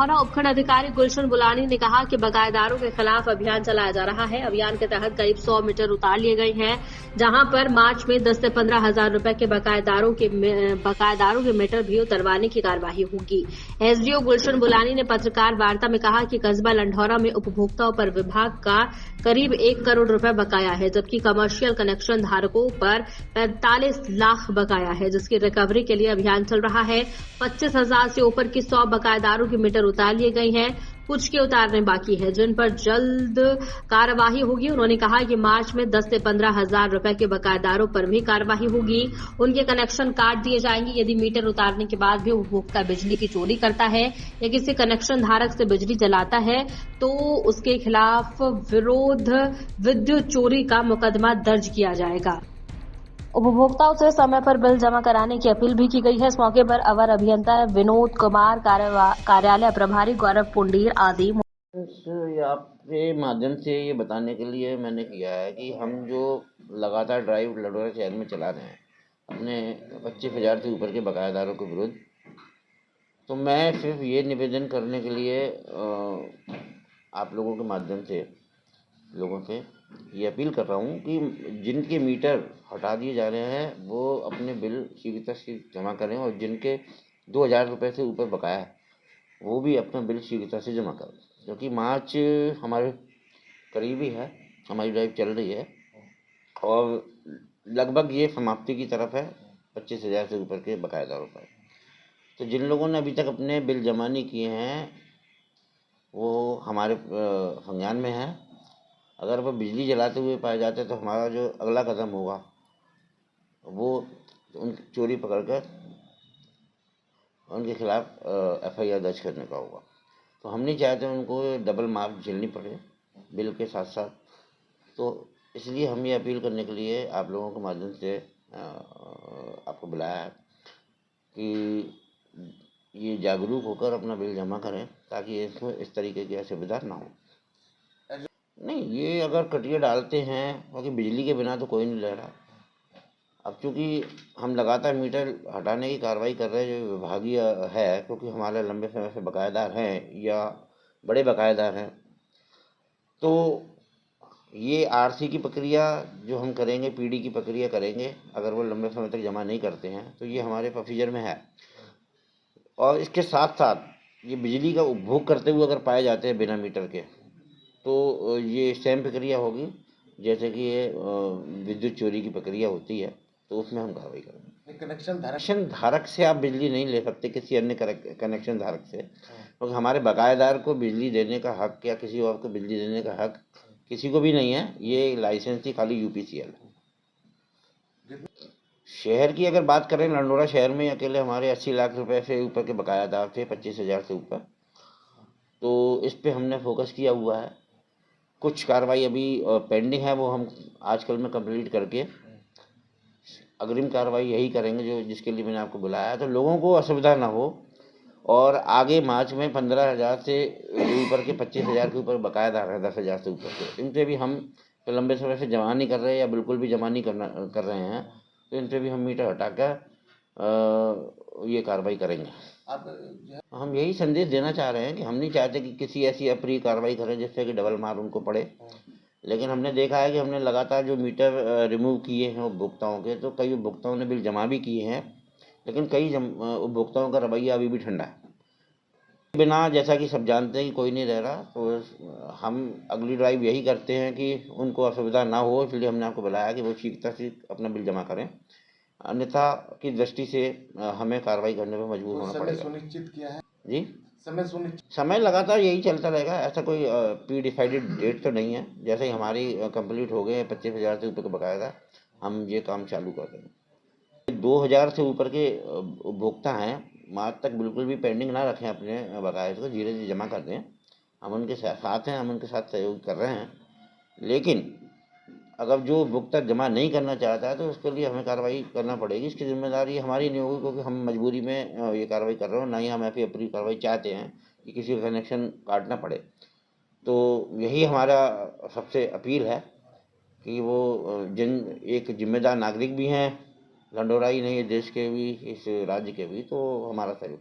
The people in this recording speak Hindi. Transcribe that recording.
लंढौरा उपखंड अधिकारी गुलशन बुलानी ने कहा कि बकायेदारों के खिलाफ अभियान चलाया जा रहा है। अभियान के तहत करीब 100 मीटर उतार लिए गए हैं, जहां पर मार्च में 10 से 15 हजार रुपए के बकायेदारों के मीटर भी उतरवाने की कार्यवाही होगी। एसडीओ गुलशन बुलानी ने पत्रकार वार्ता में कहा कि कस्बा लंढौरा में उपभोक्ताओं पर विभाग का करीब 1 करोड़ रुपए बकाया है, जबकि कमर्शियल कनेक्शन धारकों पर 45 लाख बकाया है, जिसकी रिकवरी के लिए अभियान चल रहा है। 25,000 से ऊपर की 100 बकायेदारों के मीटर उतार लिए गए हैं, कुछ के उतारने बाकी है, जिन पर जल्द कार्यवाही होगी। उन्होंने कहा कि मार्च में 10 से 15 हजार रुपए के बकायेदारों पर भी कार्यवाही होगी, उनके कनेक्शन काट दिए जाएंगे। यदि मीटर उतारने के बाद भी उपभोक्ता बिजली की चोरी करता है या किसी कनेक्शन धारक से बिजली जलाता है तो उसके खिलाफ विरोध विद्युत चोरी का मुकदमा दर्ज किया जाएगा। उपभोक्ताओं से समय पर बिल जमा कराने की अपील भी की गई है। इस मौके पर अवर अभियंता विनोद कुमार, कार्यालय प्रभारी गौरव पुंडीर आदि। आपके माध्यम से ये बताने के लिए मैंने किया है कि हम जो लगातार ड्राइव लंढौरा शहर में चला रहे हैं अपने 25,000 से ऊपर के बकायेदारों के विरुद्ध, तो मैं सिर्फ ये निवेदन करने के लिए आप लोगों के माध्यम से लोगों से ये अपील कर रहा हूँ कि जिनके मीटर हटा दिए जा रहे हैं वो अपने बिल शीघ्रता से जमा करें, और जिनके 2,000 रुपये से ऊपर बकाया है वो भी अपना बिल शीघ्रता से जमा करें, क्योंकि मार्च हमारे करीबी है, हमारी ड्राइव चल रही है और लगभग ये समाप्ति की तरफ है 25,000 से ऊपर के बकायेदारों पर। तो जिन लोगों ने अभी तक अपने बिल जमा नहीं किए हैं वो हमारे संज्ञान में है। अगर वो बिजली जलाते हुए पाए जाते हैं तो हमारा जो अगला कदम होगा वो उन चोरी पकड़कर उनके खिलाफ FIR दर्ज करने का होगा। तो हम नहीं चाहते उनको डबल मार झेलनी पड़े बिल के साथ साथ। तो इसलिए हम ये अपील करने के लिए आप लोगों के माध्यम से आपको बुलाया है कि ये जागरूक होकर अपना बिल जमा करें, ताकि इसमें इस तरीके की असुविधा ना हो। नहीं, ये अगर कटिया डालते हैं, क्योंकि बिजली के बिना तो कोई नहीं रह रहा। अब चूँकि हम लगातार मीटर हटाने की कार्रवाई कर रहे हैं जो विभागीय है, क्योंकि हमारे लंबे समय से बकायेदार हैं या बड़े बकायेदार हैं, तो ये RC की प्रक्रिया जो हम करेंगे, PD की प्रक्रिया करेंगे। अगर वो लंबे समय तक जमा नहीं करते हैं तो ये हमारे प्रोसीजर में है। और इसके साथ साथ ये बिजली का उपभोग करते हुए अगर पाए जाते हैं बिना मीटर के, तो ये सेम प्रक्रिया होगी जैसे कि ये विद्युत चोरी की प्रक्रिया होती है, तो उसमें हम कार्रवाई करेंगे। कनेक्शन धारक से आप बिजली नहीं ले सकते, किसी अन्य कनेक्शन धारक से, क्योंकि हमारे बकायेदार को बिजली देने का हक या किसी और को बिजली देने का हक किसी को भी नहीं है। ये लाइसेंस ही खाली UPCL है। शहर की अगर बात करें, लंढौरा शहर में अकेले हमारे 80 लाख रुपए से ऊपर के बकायादार थे, 25,000 से ऊपर। तो इस पे हमने फोकस किया हुआ है। कुछ कार्रवाई अभी पेंडिंग है, वो हम आजकल में कंप्लीट करके अग्रिम कार्रवाई यही करेंगे जो जिसके लिए मैंने आपको बुलाया है, तो लोगों को असुविधा ना हो। और आगे मार्च में 15,000 से ऊपर के 25,000 के ऊपर बकायेदार है, 10,000 से ऊपर के, इन पर भी हम तो लंबे समय से जमा नहीं कर रहे या बिल्कुल भी जमा नहीं कर रहे हैं, तो इन पर भी हम मीटर हटाकर ये कार्रवाई करेंगे। हम यही संदेश देना चाह रहे हैं कि हम नहीं चाहते कि किसी ऐसी अप्रिय कार्रवाई करें जिससे कि डबल मार उनको पड़े। लेकिन हमने देखा है कि हमने लगातार जो मीटर रिमूव किए हैं उपभोक्ताओं के, तो कई उपभोक्ताओं ने बिल जमा भी किए हैं, लेकिन कई उपभोक्ताओं का रवैया अभी भी ठंडा है। बिना, जैसा कि सब जानते हैं कि कोई नहीं रह रहा, तो हम अगली ड्राइव यही करते हैं कि उनको असुविधा ना हो, इसलिए हमने आपको बुलाया कि वो शीघ्रता से अपना बिल जमा करें, अन्यथा की दृष्टि से हमें कार्रवाई करने में मजबूर होना पड़ेगा। सुनिश्चित किया है जी, समय लगातार यही चलता रहेगा, ऐसा कोई प्री डिसाइडेड डेट तो नहीं है। जैसे ही हमारी कंप्लीट हो गए 25,000 से ऊपर का बकायदा, हम ये काम चालू कर देंगे। 2,000 से ऊपर के उपभोक्ता हैं, मार्च तक बिल्कुल भी पेंडिंग ना रखें अपने बकाये को, धीरे धीरे जमा कर दें। हम उनके साथ हैं, हम उनके साथ सहयोग कर रहे हैं। लेकिन अगर जो उपभोक्ता जमा नहीं करना चाहता है तो उसके लिए हमें कार्रवाई करना पड़ेगी। इसकी जिम्मेदारी हमारी नहीं होगी, क्योंकि हम मजबूरी में ये कार्रवाई कर रहे हो, ना ही हम ऐसी अप्रिय कार्रवाई चाहते हैं कि किसी का कनेक्शन काटना पड़े। तो यही हमारा सबसे अपील है कि वो एक जिम्मेदार नागरिक भी हैं, लंढौरा ही नहीं, देश के भी, इस राज्य के भी, तो हमारा सहयोग